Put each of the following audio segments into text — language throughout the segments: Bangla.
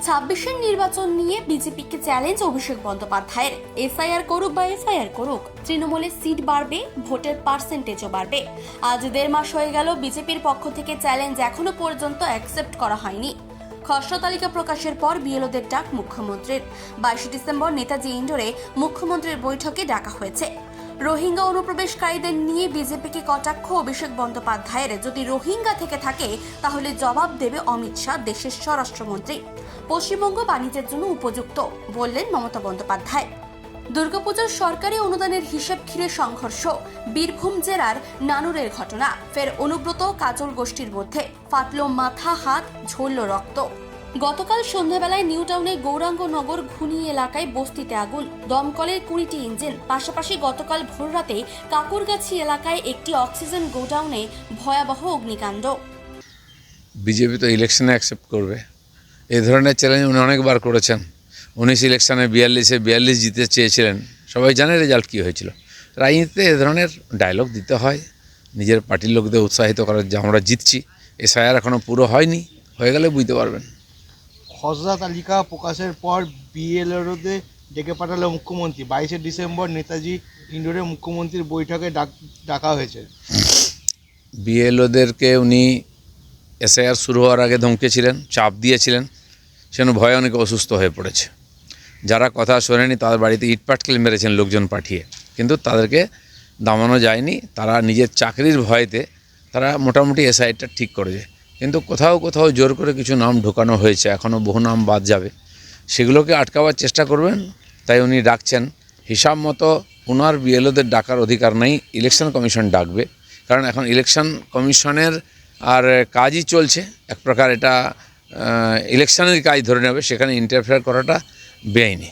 ছাব্বিশের নির্বাচন নিয়ে বিজেপিকে চ্যালেঞ্জ অভিষেক বন্দ্যোপাধ্যায়ের। এসআইআর করুক বা এফআইআর করুক, তৃণমূলের সিট বাড়বে, ভোটের পার্সেন্টেজও বাড়বে। আজ 1.5 মাস হয়ে গেল বিজেপির পক্ষ থেকে চ্যালেঞ্জ এখনো পর্যন্ত অ্যাকসেপ্ট করা হয়নি। খসড়া তালিকা প্রকাশের পর বিএলওদের ডাক মুখ্যমন্ত্রীর। 22 ডিসেম্বর নেতাজি ইন্ডোরে মুখ্যমন্ত্রীর বৈঠকে ডাকা হয়েছে। রোহিঙ্গা অনুপ্রবেশকারীদের নিয়ে বিজেপিকে কটাক্ষ অভিষেক বন্দ্যোপাধ্যায়ের। যদি রোহিঙ্গা থেকে থাকে তাহলে জবাব দেবে অমিত শাহ, দেশের স্বরাষ্ট্রমন্ত্রী। পশ্চিমবঙ্গ বাণিজ্যের জন্য উপযুক্ত বললেন মমতা বন্দ্যোপাধ্যায়। দুর্গাপূজার সরকারি অনুদানের হিসেব ঘিরে সংঘর্ষ। বীরভূম জেলার নানুরের ঘটনা। ফের অনুব্রত কাজল গোষ্ঠীর মধ্যে ফাটল মাথা, হাত, ঝরল রক্ত। গতকাল সন্ধ্যাবেলায় নিউ টাউনের গৌরাঙ্গনগর ঘুনি এলাকায় বস্তিতে আগুন। দমকলের 20টি ইঞ্জিন। পাশাপাশি গতকাল ভোররাতে কাকুরগাছি এলাকায় একটি অক্সিজেন গোডাউনে ভয়াবহ অগ্নিকাণ্ড। বিজেপি তো ইলেকশনে অ্যাকসেপ্ট করবে, এই ধরনের চ্যালেঞ্জ উনি অনেকবার করেছেন। 19 ইলেকশনে 42 জিতে চেয়েছিলেন, সবাই জানে রেজাল্ট কী হয়েছিল। রাজনীতিতে এ ধরনের ডায়লগ দিতে হয় নিজের পার্টির লোকদের উৎসাহিত করার, যে আমরা জিতছি। এসআইআর এখনও পুরো হয়নি, হয়ে গেলে বুঝতে পারবেন। খসড়া তালিকা প্রকাশের পর বিএলওদের ডেকে পাঠালো মুখ্যমন্ত্রী। 22 ডিসেম্বর নেতাজি ইন্ডোরে মুখ্যমন্ত্রীর বৈঠকে ডাকা হয়েছে। বিএলওদেরকে উনি এসআইআর শুরু হওয়ার আগে ধমকেছিলেন, চাপ দিয়েছিলেন, সেন ভয়ে অনেকে অসুস্থ হয়ে পড়েছে। যারা কথা শোনেনি তাদের বাড়িতে ইটপাটকেল মেরেছেন লোকজন পাঠিয়ে, কিন্তু তাদেরকে দামানো যায়নি। তারা নিজের চাকরির ভয়েতে তারা মোটামুটি এসআইআরটা ঠিক করেছে, কিন্তু কোথাও কোথাও জোর করে কিছু নাম ঢোকানো হয়েছে, এখনও বহু নাম বাদ যাবে, সেগুলোকে আটকাবার চেষ্টা করবেন। তাই উনি ডাকছেন। হিসাব মতো ওনার বিএলওদের ডাকার অধিকার নেই, ইলেকশন কমিশন ডাকবে। কারণ এখন ইলেকশন কমিশনের আর কাজই চলছে, এক প্রকার এটা ইলেকশনের কাজ ধরে নেবে, সেখানে ইন্টারফেয়ার করাটা বেআইনি।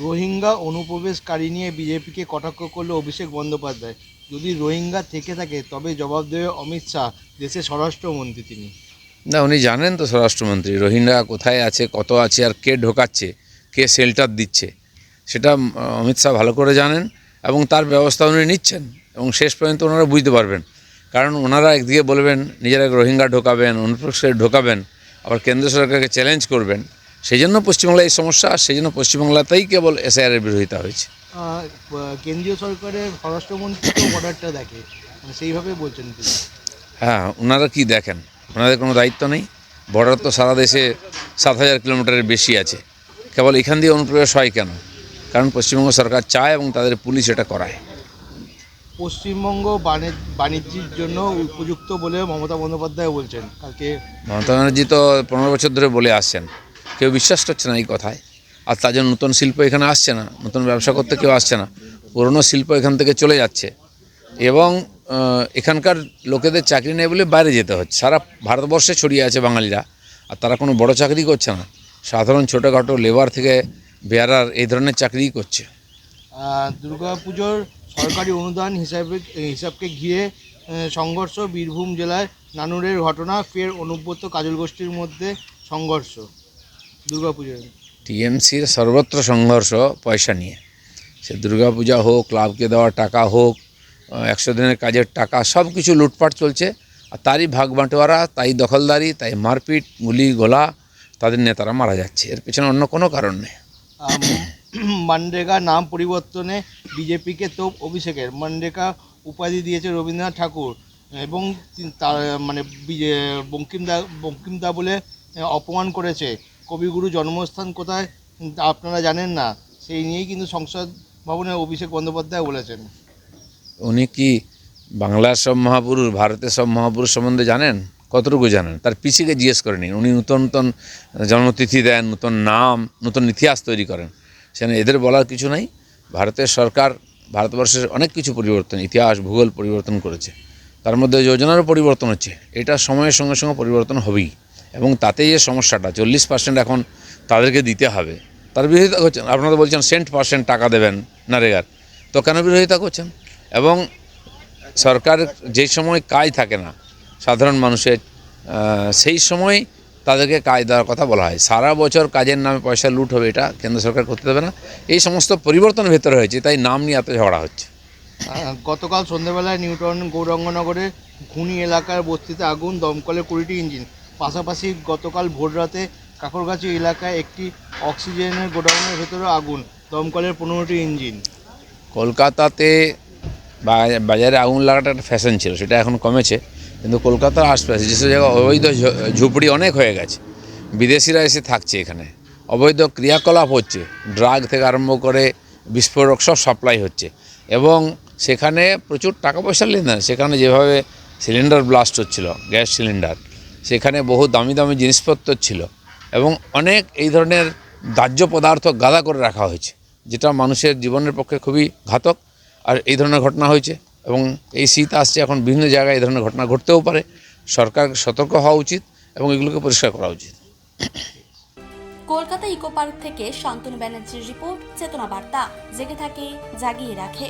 রোহিঙ্গা অনুপ্রবেশকারী নিয়ে বিজেপিকে কটাক্ষ করলো অভিষেক বন্দ্যোপাধ্যায়। যদি রোহিঙ্গা থেকে থাকে তবে জবাব দেবে অমিত শাহ, দেশের স্বরাষ্ট্রমন্ত্রী তিনি। না, উনি জানেন তো স্বরাষ্ট্রমন্ত্রী রোহিঙ্গা কোথায় আছে, কত আছে, আর কে ঢোকাচ্ছে, কে শেল্টার দিচ্ছে, সেটা অমিত শাহ ভালো করে জানেন এবং তার ব্যবস্থা উনি নিচ্ছেন। এবং শেষ পর্যন্ত ওনারা বুঝতে পারবেন, কারণ ওনারা একদিকে বলবেন নিজেরা রোহিঙ্গা ঢোকাবেন, অনুপ্রবেশকারী ঢোকাবেন, আবার কেন্দ্র সরকারকে চ্যালেঞ্জ করবেন। সেই জন্য পশ্চিমবাংলায় এই সমস্যা, সেই জন্য পশ্চিমবাংলাতেই কেবল এসআইআরের বিরোধিতা হয়েছে। কেন্দ্রীয় সরকারের স্বরাষ্ট্রমন্ত্রী তো বর্ডারটা দেখে, সেইভাবে বলছেন তিনি। হ্যাঁ, ওনারা কি দেখেন? ওনাদের কোনো দায়িত্ব নেই। বর্ডার তো সারা দেশে 7,000 কিলোমিটারের বেশি আছে, কেবল এখান দিয়ে অনুপ্রবেশ হয় কেন? কারণ পশ্চিমবঙ্গ সরকার চায় এবং তাদের পুলিশ এটা করায়। পশ্চিমবঙ্গ বাণিজ্যের জন্য উপযুক্ত বলে মমতা বন্দ্যোপাধ্যায় বলছেন। কালকে মমতা ব্যানার্জি তো 15 বছর ধরে বলে আসছেন, কেউ বিশ্বাস করছে না এই কথায়। আর তার জন্য নতুন শিল্প এখানে আসছে না, নতুন ব্যবসা করতে কেউ আসছে না, পুরনো শিল্প এখান থেকে চলে যাচ্ছে এবং এখানকার লোকেদের চাকরি নেই বলে বাইরে যেতে হচ্ছে। সারা ভারতবর্ষে ছড়িয়ে আছে বাঙালিরা, আর তারা কোনো বড় চাকরি করছে না, সাধারণ ছোটোখাটো লেবার থেকে বেয়ারার এই ধরনের চাকরিই করছে। দুর্গাপুজোর সরকারি অনুদান হিসাবকে ঘিরে সংঘর্ষ। বীরভূম জেলায় নানুরের ঘটনা। ফের অনুব্রত কাজল গোষ্ঠীর মধ্যে সংঘর্ষ দুর্গাপুজোর। টিএমসির সর্বত্র সংঘর্ষ পয়সা নিয়ে, সে দুর্গাপূজা হোক, ক্লাবকে দেওয়া টাকা হোক, 100 দিনের কাজের টাকা, সব কিছু লুটপাট চলছে। আর তারই ভাগ বাঁটোয়ারা, তাই দখলদারি, তাই মারপিট, গুলি গোলা, তাদের নেতারা মারা যাচ্ছে। এর পেছনে অন্য কোনো কারণ নেই। মানরেগা নাম পরিবর্তনে বিজেপিকে তোপ অভিষেকের। মানরেগা উপাধি দিয়েছে রবীন্দ্রনাথ ঠাকুর এবং তার বঙ্কিমদা বলে অপমান করেছে। কবিগুরু জন্মস্থান কোথায় আপনারা জানেন না, সেই নিয়েই কিন্তু সংসদ ভবনে অভিষেক বন্দ্যোপাধ্যায় বলেছেন। উনি কি বাংলার সব মহাপুরুষ, ভারতের সব মহাপুরুষ সম্বন্ধে জানেন? কতটুকু জানেন? তার পিসিকে জিজ্ঞেস করে নিন। উনি নতুন নতুন জন্মতিথি দেন, নতুন নাম, নতুন ইতিহাস তৈরি করেন। সেখানে এদের বলার কিছু নাই। ভারতের সরকার ভারতবর্ষের অনেক কিছু পরিবর্তন, ইতিহাস ভূগোল পরিবর্তন করেছে, তার মধ্যে যোজনারও পরিবর্তন হচ্ছে। এটা সময়ের সঙ্গে সঙ্গে পরিবর্তন হবেই, এবং তাতেই যে সমস্যাটা 40% এখন তাদেরকে দিতে হবে, তার বিরোধিতা করছেন। আপনারা বলছেন 100% টাকা দেবেন নারেগার, তো কেন বিরোধিতা করছেন? এবং সরকার যেই সময় কাজ থাকে না সাধারণ মানুষের, সেই সময় তাদেরকে কাজ দেওয়ার কথা বলা হয়। সারা বছর কাজের নামে পয়সা লুট হবে, এটা কেন্দ্র সরকার করতে দেবে না। এই সমস্ত পরিবর্তন ভেতরে হয়েছে, তাই নাম নিয়ে এত ঝগড়া হচ্ছে। গতকাল সন্ধ্যাবেলায় নিউটাউন গৌরাঙ্গনগরে ঘুনি এলাকার বস্তিতে আগুন। দমকলের 20টি ইঞ্জিন। পাশাপাশি গতকাল ভোররাতে কাকরগাছি এলাকায় একটি অক্সিজেনের গোডাউনের ভেতরে আগুন, দমকলের 15টি ইঞ্জিন। কলকাতাতে বাজারে আগুন লাগাটা একটা ফ্যাশন ছিল, সেটা এখন কমেছে, কিন্তু কলকাতার আশপাশে যেসব জায়গায় অবৈধ ঝুপড়ি অনেক হয়ে গেছে, বিদেশিরা এসে থাকছে, এখানে অবৈধ ক্রিয়াকলাপ হচ্ছে, ড্রাগ থেকে আরম্ভ করে বিস্ফোরক সব সাপ্লাই হচ্ছে, এবং সেখানে প্রচুর টাকা পয়সার লেনদেন। সেখানে যেভাবে সিলিন্ডার ব্লাস্ট হচ্ছিল, গ্যাস সিলিন্ডার, সেখানে বহু দামি দামি জিনিসপত্র ছিল, এবং অনেক এই ধরনের দাহ্য পদার্থ গাদা করে রাখা হয়েছে, যেটা মানুষের জীবনের পক্ষে খুবই ঘাতক। আর এই ধরনের ঘটনা হয়েছে, এবং এই শীত আসছে, এখন বিভিন্ন জায়গায় এই ধরনের ঘটনা ঘটতেও পারে। সরকার সতর্ক হওয়া উচিত এবং এগুলোকে পরিষ্কার করা উচিত। কলকাতা ইকো পার্ক থেকে শান্তনু ব্যানার্জির রিপোর্ট, চেতনা বার্তা, জেগে থাকে জাগিয়ে রাখে।